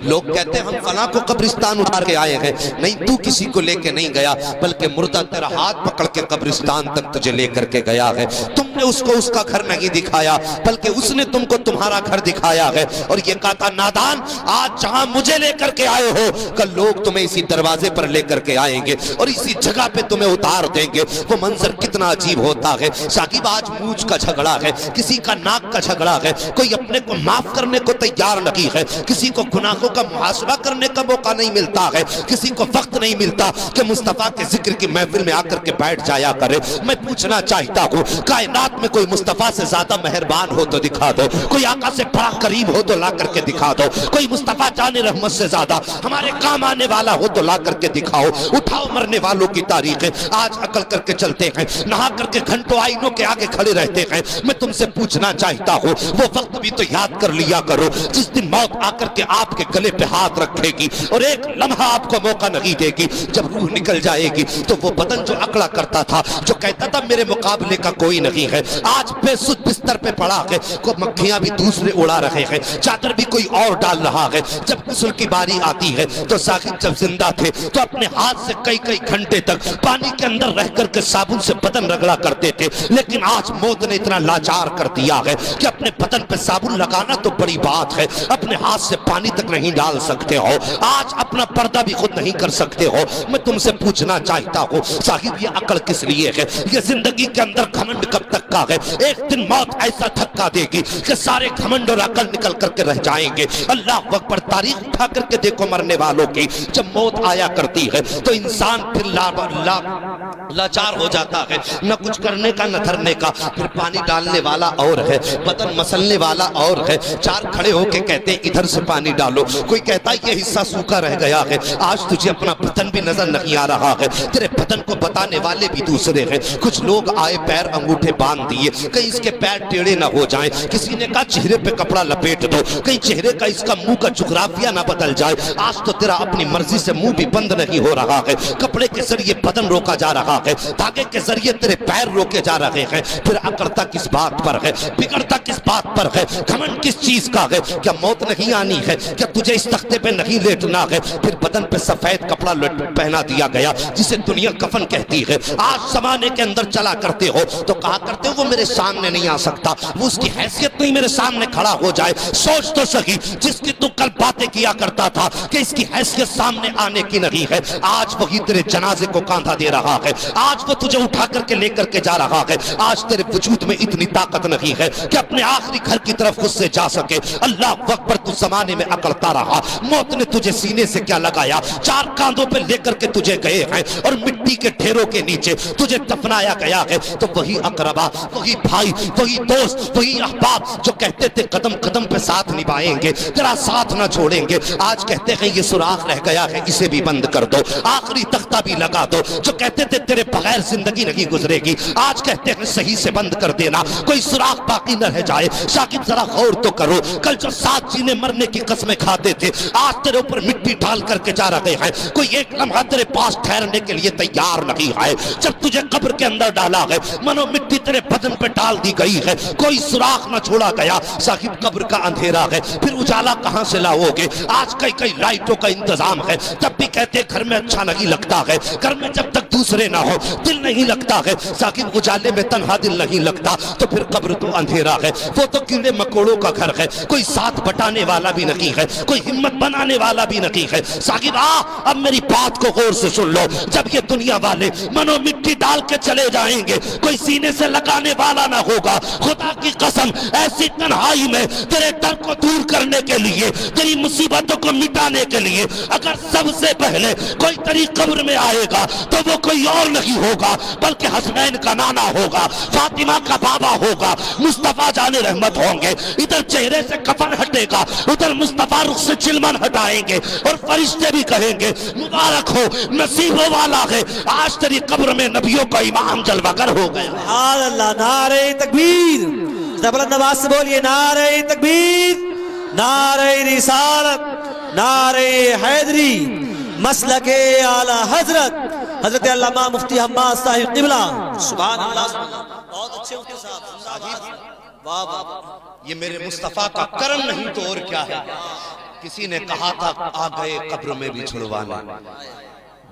लोग कहते हैं हम फलां को कब्रिस्तान उतार के आए हैं, नहीं तू किसी को लेके नहीं गया, बल्कि मुर्दा तेरा हाथ पकड़ के कब्रिस्तान तक तुझे लेकर के गया है। तुमने उसको उसका घर नहीं दिखाया, बल्कि उसने तुमको तुम्हारा घर दिखाया है। और ये कहा था, नादान, आज जहां मुझे लेकर के आए हो, कल लोग तुम्हें इसी दरवाजे पर लेकर के आएंगे और इसी जगह पे तुम्हें उतार देंगे। वो मंजर कितना अजीब होता है साकिब। आज मूंछ का झगड़ा है, किसी का नाक का झगड़ा है, कोई अपने को माफ करने को तैयार नहीं है, किसी को गुनाहों का मुहासबा करने का मौका नहीं मिलता है, किसी को वक्त नहीं मिलता कि मुस्तफा के जिक्र की महफिल में आकर के बैठ जाया करे। मैं पूछना चाहता हूँ, कायनात में कोई मुस्तफा से ज्यादा मेहरबान हो तो दिखा दो, कोई आका से बड़ा करीब हो तो ला करके दिखा दो, कोई मुस्तफा जाने रहमत से ज्यादा हमारे काम आने वाला हो तो ला करके दिखाओ। उठाओ मरने वालों की तारीखें, आज अकल करके चलते हैं, नहा करके घंटों आईनों के आगे खड़े रहते हैं। मैं तुमसे पूछना चाहता हूँ, वो वक्त भी तो याद कर लिया करो जिस दिन मौत आकर के आपके गले पे हाथ रखेगी और एक लम्हा आपको मौका नहीं देगी। जब रूह निकल जाएगी तो वो बदन जो अकड़ा करता था, जो कहता था मेरे मुकाबले का कोई नहीं है, आज बेसुध बिस्तर पे पड़ा है, को मक्खियां भी दूसरे उड़ा रहे हैं, चादर भी कोई और डाल रहा है। जब गुस्ल की बारी आती है तो साकिब जब जिंदा थे तो अपने हाथ से कई कई घंटे तक पानी के अंदर रह करके साबुन से बदन रगड़ा करते थे, लेकिन आज मौत ने इतना लाचार कर दिया है कि अपने बदन पे साबुन लगाना तो बड़ी बात है, अपने हाथ से पानी तक नहीं डाल सकते हो, आज अपना पर्दा भी खुद नहीं कर सकते हो। मैं तुमसे पूछना चाहता हूँ साहिब, ये अकल किस लिए है? ये जिंदगी के अंदर घमंड कब तक का है? एक दिन मौत ऐसा धक्का देगी कि सारे घमंड और अकल निकल करके रह जाएंगे। अल्लाह अकबर, तारीख उठा करके देखो मरने वालों की। जब मौत आया करती है तो इंसान फिर लाचार हो जाता है, न कुछ करने का न धरने का। फिर पानी डालने वाला और है, बदन मसलने वाला और है, चार खड़े होके कहते हैं इधर से पानी डालो, कोई कहता है ये हिस्सा सूखा रह गया है, आज तुझे अपना बदन भी नजर नहीं आ रहा है, तेरे बदन को बताने वाले भी दूसरे हैं। कुछ लोग आए पैर अंगूठे बांध दिए, कहीं इसके पैर टेढ़े ना हो जाएं, किसी ने कहा चेहरे पे कपड़ा लपेट दो, कहीं चेहरे का इसका मुंह का जुग्राफिया ना बदल जाए। आज तो तेरा अपनी मर्जी से मुंह भी बंद नहीं हो रहा है, कपड़े के जरिए बदन रोका जा रहा है, धागे के जरिए तेरे पैर रोके जा रहे हैं। फिर अकड़ता किस बात पर है, बिगड़ता किस बात पर है, घमंड किस चीज का है? क्या मौत नहीं आनी है? क्या तुझे इस तख्ते पे नहीं लेटना है? फिर बदन पे सफेद कपड़ा पहना दिया गया जिसे दुनिया कफन कहती है। आज जमाने के अंदर चला करते हो तो कहा करते हो वो मेरे सामने नहीं आ सकता, वो उसकी हैसियत नहीं मेरे सामने खड़ा हो जाए। सोच तो सही, जिसकी तू कल बातें किया करता था कि इसकी हैसियत सामने आने की नहीं है, आज वही तेरे जनाजे को कांधा दे रहा है, आज वो तुझे उठा करके लेकर के जा रहा है। आज तेरे वजूद में इतनी ताकत नहीं है कि अपने आखिरी घर की तरफ खुद से जा सके। अल्लाह अकबर, तू जमाने में अकड़ता रहा, मौत ने तुझे सीने से क्या लगाया, चार कांधों पे लेकर के तुझे गए हैं और मिट्टी के ढेरों के नीचे तुझे दफनाया गया है। तो वही अकरबा, वही भाई, वही दोस्त, वही अहबाब जो कहते थे कदम कदम पे साथ निभाएंगे, तेरा साथ ना छोड़ेंगे, आज कहते हैं ये सुराख रह गया है, इसे भी बंद कर दो, आखिरी तख्ता भी लगा दो। जो कहते थे तेरे बगैर जिंदगी नहीं गुजरेगी, आज कहते हैं सही से बंद कर देना, कोई सुराख बाकी न रह जाए। शाकिब जरा गौर तो करो, कल जो साथ जीने मरने की कसमें खाते थे, आज तेरे ऊपर मिट्टी डाल करके जा रहे हैं, कोई एक लम्हा तेरे पास ठहरने के लिए तैयार नहीं है। जब तुझे कब्र के अंदर डाला है, मनो मिट्टी तेरे बदन पे डाल दी गई है, कोई सुराख न छोड़ा गया। साहिब कब्र का अंधेरा है, फिर उजाला कहां से लाओगे? आज कई कई लाइटों का इंतजाम है, तब भी कहते घर में अच्छा नहीं लगता है, घर में जब तक दूसरे ना हो दिल नहीं लगता है। साकिब उजाले में तन्हा दिल नहीं लगता, तो फिर कब्र तो अंधेरा है, वो तो कीड़े मकोड़ों का घर है, कोई साथ बटाने वाला भी नहीं है, कोई हिम्मत बनाने वाला भी नहीं है। साकिब अब मेरी बात को गौर से सुन लो, जब ये दुनिया वाले मनो मिट्टी डाल के चले जाएंगे, कोई सीने से लगाने वाला ना होगा। खुदा की कसम, ऐसी तन्हाई में तेरे डर को दूर करने के लिए, तेरी मुसीबतों को मिटाने के लिए, अगर सबसे पहले कोई तेरी कब्र में आएगा तो वो कोई और नहीं होगा बल्कि हसनैन का नाना होगा, फातिमा का बाबा होगा, मुस्तफा जाने रहमत होंगे। इधर चेहरे से कफन हटेगा, उधर मुस्तफा रुख से चिलमन हटाएंगे और फरिश्ते भी कहेंगे मुबारक हो, नसीबों वाला है, आज तेरी कब्र में नबियों का इमाम जलवागर हो गया। अल्लाह, नारे तकबीर, जबरदस्त नवाज से बोलिए नारे तकबीर, नारे रिसालत, नारे हैदरी, मसलके आला हजरत हजरत अल्लामा मुफ्ती हम्माद साहिब क़िबला। सुभान अल्लाह, बहुत अच्छे उसके साथ, वाह वाह, ये मेरे मुस्तफा का करम नहीं तो और क्या है। किसी ने कहा था आ गए कब्र में भी छुड़वाना,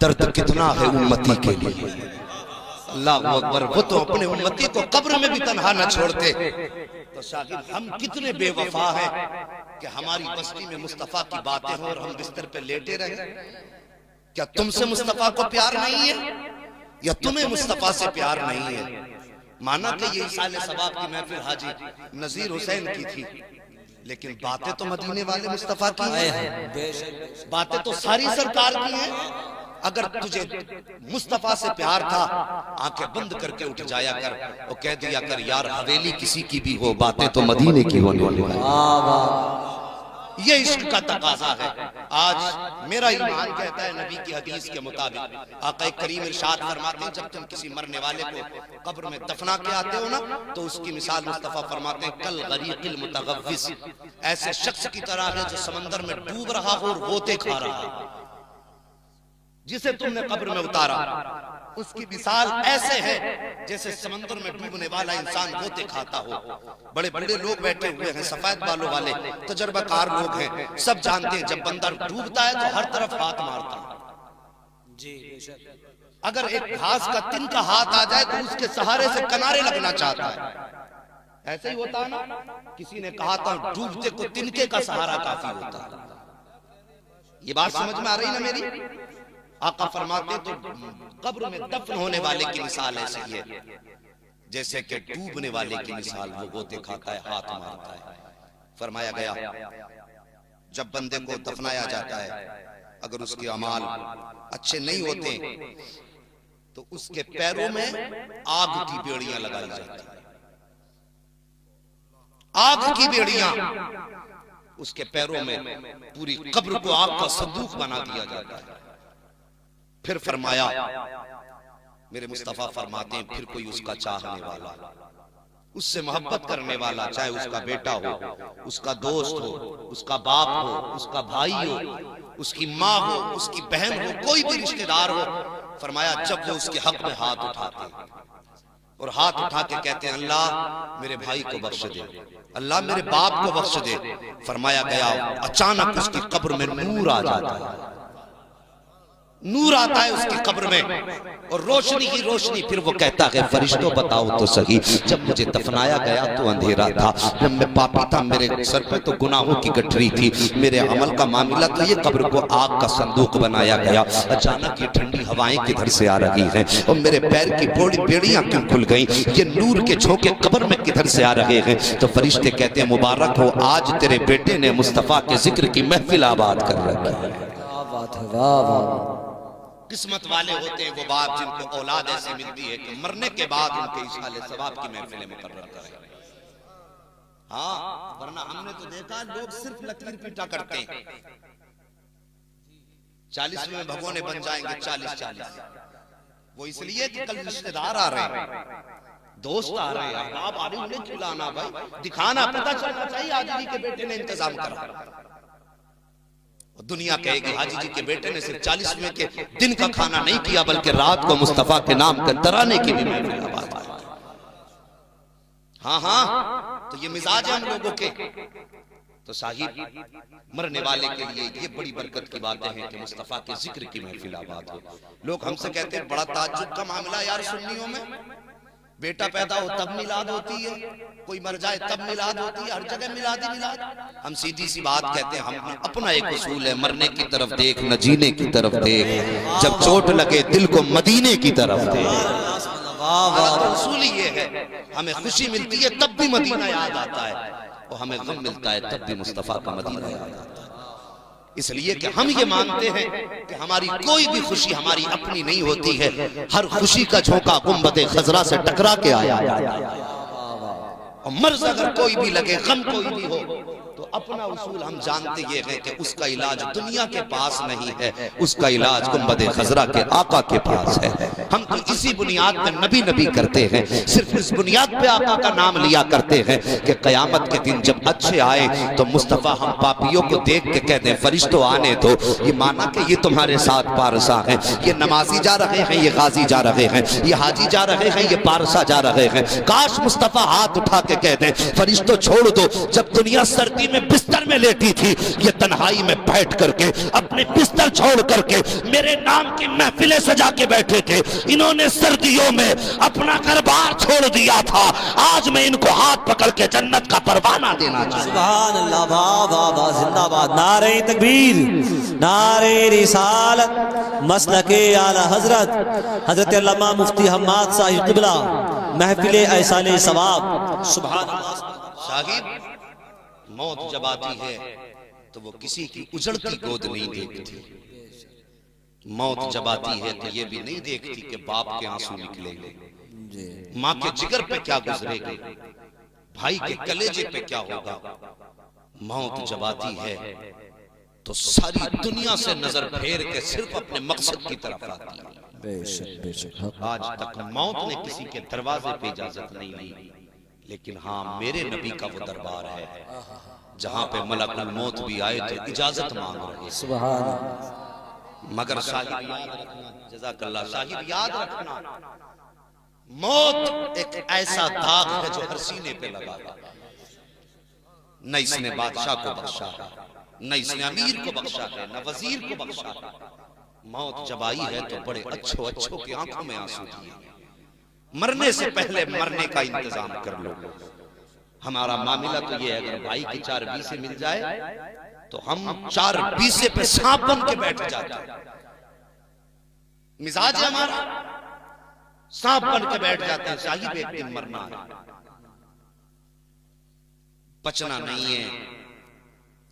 दर्द कितना है उम्मती के लिए। अल्लाह अकबर, वो तो अपने उम्मती को कब्र में भी तन्हा न छोड़ते। तो शागिर्द हम कितने बेवफा हैं कि हमारी बस्ती में मुस्तफा की बातें हो और हम बिस्तर पे लेटे रहे। क्या तुमसे मुस्तफा को प्यार नहीं है या तुम्हें मुस्तफा से प्यार नहीं है? माना कि ये इसाले सवाब की महफिल हाजी नजीर हुसैन की थी, लेकिन बातें तो मदीने वाले मुस्तफा की हैं, बातें तो सारी सरकार की हैं। अगर तुझे मुस्तफा से प्यार था, आंखें बंद करके उठ जाया कर और कह दिया कर यार हवेली किसी की भी हो, बातें तो मदीने की होने वाली है। ये इश्क का तकाजा है। आज मेरा ईमान कहता है नबी की हदीस के मुताबिक, आका करीम इरशाद फरमाते हैं जब तुम किसी मरने वाले को कब्र में दफना के आते हो ना, तो उसकी मिसाल मुस्तफा फरमाते हैं कल गरीकिल मुतगव्विस, ऐसे शख्स की तरह है जो समंदर में डूब रहा हो और गोते खा रहा है। जिसे तुमने कब्र में उतारा उसकी मिसाल ऐसे है जैसे समंदर में डूबने वाला इंसान गोते खाता हो। बड़े बड़े लोग बैठे हुए हैं, सफेद बालों वाले तजर्बाकार लोग हैं, सब जानते हैं जब बंदा डूबता है तो हर तरफ हाथ मारता है जी। अगर एक घास का तिनका हाथ आ जाए तो उसके सहारे से किनारे लगना चाहता है। ऐसे ही होता है ना, किसी ने कहा था डूबते को तिनके का सहारा काफी होता है। ये बात समझ में आ रही ना मेरी? आका फरमाते तो कब्र में दफन होने वाले की मिसाल ऐसी है जैसे कि डूबने वाले की मिसाल, वो गोते खाता है, हाथ मारता है। फरमाया गया जब बंदे को दफनाया जाता है, अगर उसके अमाल अच्छे नहीं होते तो उसके पैरों में आग की बेड़ियां लगाई जाती है। आग की बेड़ियां उसके पैरों में, पूरी कब्र को आग का संदूक बना दिया जाता है। फिर फरमाया मेरे मुस्तफा फरमाते हैं फिर कोई उसका चाहने वाला, उससे मोहब्बत करने वाला, चाहे उसका बेटा हो, उसका दोस्त हो, उसका बाप हो, उसका भाई हो, उसकी माँ हो, उसकी बहन हो, कोई भी रिश्तेदार हो, फरमाया जब वो उसके हक में हाथ उठाते और हाथ उठा के कहते हैं अल्लाह मेरे भाई को बख्श दे, अल्लाह मेरे बाप को बख्श दे, फरमाया गया अचानक उसकी कब्र में नूर आ जाता है। नूर आता है उसकी कब्र में और रोशनी ही रोशनी। फिर वो कहता है फरिश्तों बताओ तो सही, जब मुझे दफनाया गया तो अंधेरा था, जब मैं पापी था मेरे सर पे तो गुनाहों की गठरी थी, मेरे अमल का मामला तो ये कब्र को आग का संदूक बनाया गया। अचानक ये ठंडी हवाएं किधर से आ रही हैं और मेरे पैर की बोड़ी बेड़ियां क्यों खुल गई, ये नूर के झोंके कब्र में किधर से आ रहे हैं? तो फरिश्ते कहते हैं मुबारक हो आज तेरे बेटे ने मुस्तफा के जिक्र की महफिल आबाद कर रखी है। किस्मत वाले होते हैं वो बाप जिनको औलाद ऐसी मिलती है कि मरने के बाद उनके इशाले सवाब की महफिलें मुकर्रर करें। हाँ, वरना हमने तो देखा लोग सिर्फ लकीर पीटा करते हैं। 40 में भगवाने बन जाएंगे 40-40, वो इसलिए कि कल रिश्तेदार आ रहे हैं, दोस्त आ रहे हैं, आप आ रहे हैं, उन्हें खिलाना भाई दिखाना, पता चलना चाहिए हाजी जी के बेटे ने इंतजाम करा। दुनिया कहेगी हाजी जी के बेटे ने सिर्फ 40वें के दिन का खाना नहीं किया बल्कि रात को मुस्तफा के नाम का तराने की भी महफिल आबाद की। हाँ हाँ, तो ये मिजाज है हम लोगों के। तो साहिब मरने वाले के लिए ये बड़ी बरकत की बातें हैं कि मुस्तफा के जिक्र की महफिल आबाद हो। लोग हमसे कहते हैं बड़ा ताज्जुब का मामला यार सुन्नियों में, बेटा पैदा हो तब मिलाद होती है, कोई मर जाए तब मिलाद होती है, हर जगह मिलाद ही मिलाद। हम सीधी सी बात कहते हैं, हम अपना एक उसूल है मरने की तरफ देख न जीने की तरफ देख, जब चोट लगे दिल को मदीने की तरफ देख। तो उसूल ये है, हमें खुशी मिलती है तब भी मदीना याद आता है और हमें गम मिलता है तब भी मुस्तफा का मदीना याद आता है। इसलिए कि हम ये मानते हैं कि हमारी कोई भी खुशी हमारी अपनी नहीं होती है, हर खुशी का झोंका गुंबदे खजरा से टकरा के आया। और मर्ज अगर कोई भी लगे, गम कोई भी हो, तो अपना उसूल हम जानते ये है कि उसका इलाज दुनिया के पास नहीं है, उसका इलाज गुंबदे खजरा के आका के पास है। हम तो इसी बुनियाद पे नबी नबी करते हैं, सिर्फ इस बुनियाद पे आका का नाम लिया करते हैं कि कयामत के दिन जब अच्छे आए तो मुस्तफा हम पापियों को देख के कह दें फरिश्तों आने दो, ये माना कि ये तुम्हारे साथ पारसा है, ये नमाजी जा रहे हैं, ये गाजी जा रहे हैं, ये हाजी जा रहे हैं, ये पारसा जा रहे हैं। काश मुस्तफा हाथ उठा के कह दें फरिश्तों छोड़ दो, जब दुनिया सर्दी में बिस्तर में लेटी थी, ये तन्हाई में बैठ करके अपने बिस्तर छोड़ करके मेरे नाम की महफिलें सजा के बैठे थे। इन्होंने सर्दियों में अपना घर-बार छोड़ दिया था। आज मैं इनको हाथ पकड़ के जन्नत का परवाना देना चाहता हूं। सुभान अल्लाह, वाह वाह वाह, जिंदाबाद। नारे तकबीर, नारे रिसालत, मसलके आला हजरत हजरत अल्लामा मुफ्ती हम्माद साहिब क़िबला, महफिले ऐसाले सवाब। सुभान अल्लाह। साहिब, मौत जब आती है तो वो किसी की उजड़ती गोद नहीं देखती। मौत जब आती है तो ये भी नहीं देखती कि बाप के आंसू निकलेंगे, माँ के जिगर पे क्या गुजरेगी, भाई के कलेजे पे क्या होगा। मौत जब आती है तो सारी दुनिया से नजर फेर के सिर्फ अपने मकसद की तरफ आती है। बेशक बेशक। आज तक मौत ने किसी के दरवाजे पे इजाजत नहीं ली, लेकिन हाँ, मेरे नबी का वो दरबार है जहां पे मलकुल मौत भी आए तो इजाजत मांग रहे। सुभान अल्लाह। मगर साहिब याद रखना, जज़ाकल्लाह साहिब, याद रखना, मौत एक ऐसा दाग है जो हर सीने पे लगा है। न इसने बादशाह को बख्शा है, न इसने अमीर को बख्शा है, न वजीर को बख्शा है। मौत जब आई है तो बड़े अच्छों अच्छों की आंखों में आंसू दिए। मरने से पहले मरने का इंतजाम कर लो। हमारा मामला तो ये है, अगर भाई की 4 बीसे मिल जाए तो हम 4 बीसे पे सांप बन के बैठ जाते हैं। मिजाज है हमारा, सांप बन के बैठ जाते हैं। साहिब, एक दिन मरना है, बचना नहीं है।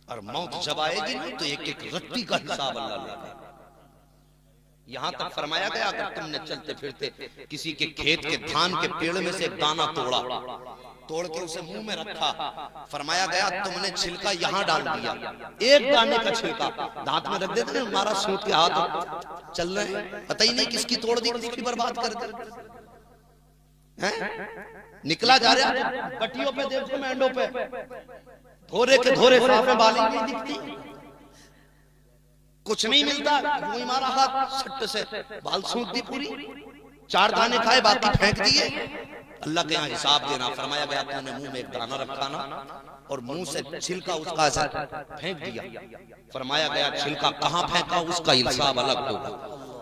और मौत जब आएगी ना तो एक एक रत्ती का हिसाब अल्लाह लेगा। यहां तक फरमाया गया, अगर तुमने चलते फिरते किसी के खेत के धान के पेड़ में से एक दाना तोड़ के उसे मुंह में रखा, फरमाया गया तुमने छिलका यहां डाल दिया, एक दाने का छिलका दांत में रख देते, हमारा सूत के हाथ चल रहे हैं, पता ही नहीं किसकी तोड़ दी, किसकी बर्बाद कर दी हैं? निकला जा रहा पट्टियों पे, देखो मेंढों पे, धोरे के धोरे साफे बाली नहीं दिखती, कुछ नहीं मिलता। वही मारा हाथ सट्ट से, बाल सूत दी पूरी, 4 दाने खाए, बाकी फेंक दिए। अल्लाह के यहाँ हिसाब देना। फरमाया गया तुमने मुंह में एक दाना रखा ना और मुंह से छिलका उसका ऐसा फेंक दिया। फरमाया गया छिलका कहाँ फेंका उसका हिसाब अलग होगा,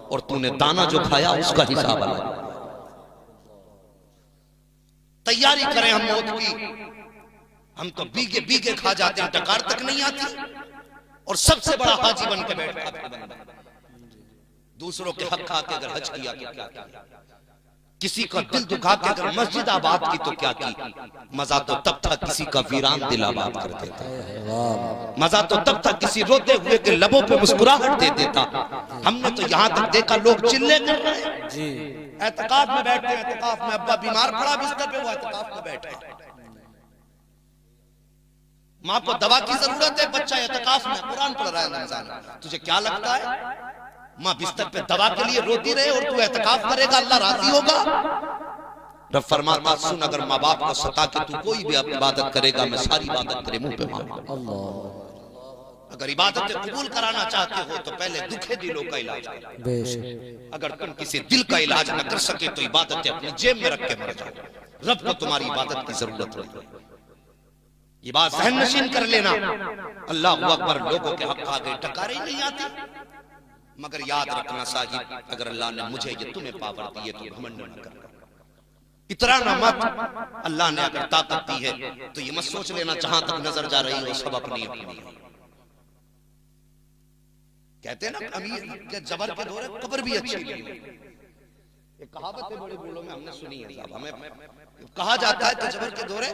और तूने दाना जो खाया उसका हिसाब अलग। तैयारी करें हम मौत की। हम तो बीगे बीगे खा जाते हैं, टकार तक नहीं आती, और सबसे बड़ा हाजी बन के बैठा। दूसरों के हक खा के अगर हज किया तो क्या किया, किसी का दिल दुखा के अगर मस्जिद आबाद की तो क्या की। मजा तो तब था किसी का वीरान दिल आबाद कर देता, मजा तो तब था किसी रोते हुए के लबों पे मुस्कुराहट दे देता। हमने तो यहाँ तक देखा लोग चिल्ले कर रहे हैं, एतकाफ में बैठे हैं, एतकाफ में अब्बा बीमार पड़ा बिस्तर पे, वो एतकाफ में बैठा, माँ को दवा की जरूरत है, बच्चा एतकाफ में कुरान पढ़ रहा है रमजान में, तुझे क्या लगता है माँ बिस्तर पे दवा के लिए रोती रहे और तू एतकाफ करेगा, अल्लाह राजी होगा? रब फरमाता सुन, अगर माँ बाप को सता के तू कोई भी इबादत करेगा, मैं सारी इबादत तेरे मुंह पे मांगूंगा। अगर इबादत कबूल कराना चाहते हो तो पहले दुखे दिलों का इलाज करो। अगर तुम किसी दिल का इलाज न कर सके तो इबादतें अपनी जेब में रख के मर जाओ। रब को तुम्हारी इबादत की जरूरत नहीं। ये बात जहन नशीन कर लेना। अल्लाह अकबर, लोगों के हक आगे टकारे ही नहीं आती। मगर याद रखना साहिब, अगर अल्लाह ने मुझे ये तुम्हें पावर दी है तो घमंड न करना, इतराना मत। अल्लाह ने अगर ताकत दी है तो ये मत सोच लेना जहां तक नजर जा रही हो सब अपनी अपनी। कहते हैं ना अमीर के जबर के दौरे कब्र भी अच्छी नहीं। एक कहावत है बड़े बोलों में हमने सुनी है साहब, हमें कहा जाता है कि जबर के दौरे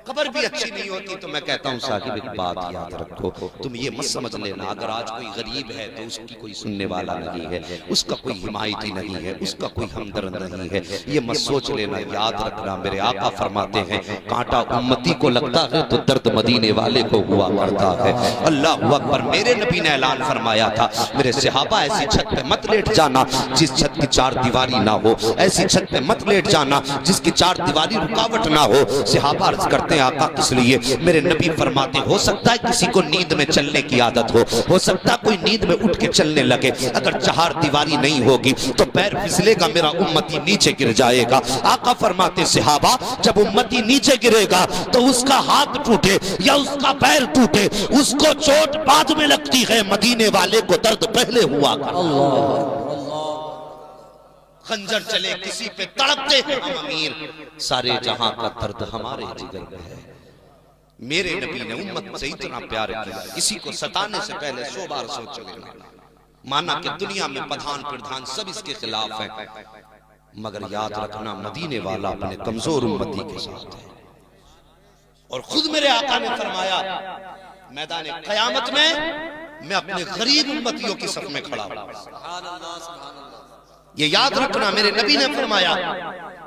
कब्र भी अच्छी नहीं होती। तो मैं कहता हूँ साहिब एक बात याद रखो, तुम ये मत समझ लेना अगर आज कोई गरीब है तो उसकी कोई सुनने वाला नहीं है, उसका कोई हिमायती नहीं है, उसका कोई हमदर्द नहीं है, ये मत सोच लेना। याद रखना मेरे आका फरमाते हैं कांटा उम्मती को लगता है तो दर्द मदीने वाले को हुआ करता है। अल्लाह अकबर। मेरे नबी ने ऐलान फरमाया था मेरे सहाबा ऐसी छत पे मत लेट जाना जिस छत की 4 दीवारी ना हो, ऐसी छत पे मत लेट जाना जिसकी चार दीवारी रुकावट ना हो। सहाबा अर्ज करते हैं आका किस लिए? मेरे नबी फरमाते हो सकता है किसी को नींद में चलने की आदत हो सकता है कोई नींद में उठ के चलने लगे, अगर चार दीवारी नहीं होगी तो पैर फिसलेगा, मेरा उम्मती नीचे गिर जाएगा। आका फरमाते सहाबा जब उम्मती नीचे गिरेगा तो उसका हाथ टूटे या उसका पैर टूटे, उसको चोट बाद में लगती है, मदीने वाले को दर्द पहले हुआ। खंजर चले किसी पे तड़पते हैं हम अमीर, सारे जहां का दर्द हमारे जिगर में है। मेरे नबी ने उम्मत से इतना प्यार किया, किसी को सताने से पहले 100 बार सोच लेना। माना कि दुनिया में प्रधान प्रधान सब इसके खिलाफ हैं, मगर याद रखना मदीने वाला अपने कमजोर उम्मती के साथ है। और खुद मेरे आका ने फरमाया मैदान कयामत में मैं अपने गरीब उम्मतियों की सफ में खड़ा हूं। ये याद रखना, मेरे नबी ने फरमाया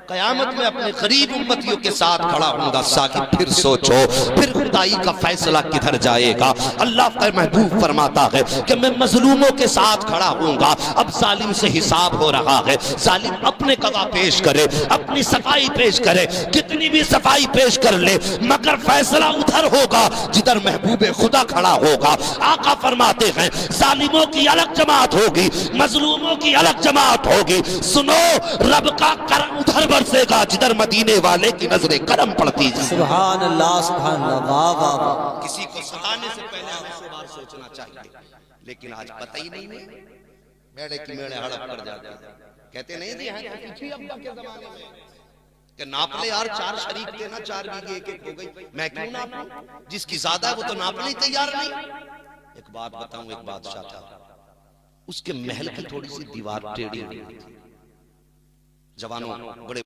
कयामत में अपने गरीब उम्मतियों के साथ खड़ा होगा। साकिब फिर सोचो, फिर खुदाई का फैसला किधर जाएगा? अल्लाह का महबूब फरमाता है कि मैं मजलूमों के साथ खड़ा होऊंगा। अब जालिम से हिसाब हो रहा है, जालिम अपने गवाह पेश करे, अपनी सफाई पेश करे, कितनी भी सफाई पेश कर ले, मगर फैसला उधर होगा जिधर महबूब खुदा खड़ा होगा। आका फरमाते हैं जालिमों की अलग जमात होगी, मजलूमों की अलग जमात होगी। सुनो, रब का करम उधर बरसेगा जिधर मदीने वाले की नजरें करम पड़ती है। सुभान अल्लाह, सुभान अल्लाह, वाह वाह वाह। किसी को सताने से पहले हमें 100 बार सोचना चाहिए, लेकिन आज पता ही नहीं है। मेड़े की मेड़े हड़प कर जाते हैं, कहते नहीं जी हैं पिछली अब्बा के जमाने में कि नाप ले यार, 4 शरीक थे ना, 4 बीघे एक हो गई, मैं क्यों नापूं? जिसकी ज्यादा वो तो नापने ही तैयार नहीं। एक बात बताऊं, एक बादशाह था, उसके महल की थोड़ी सी दीवार टेढ़ी हुई थी। जवानों, बड़े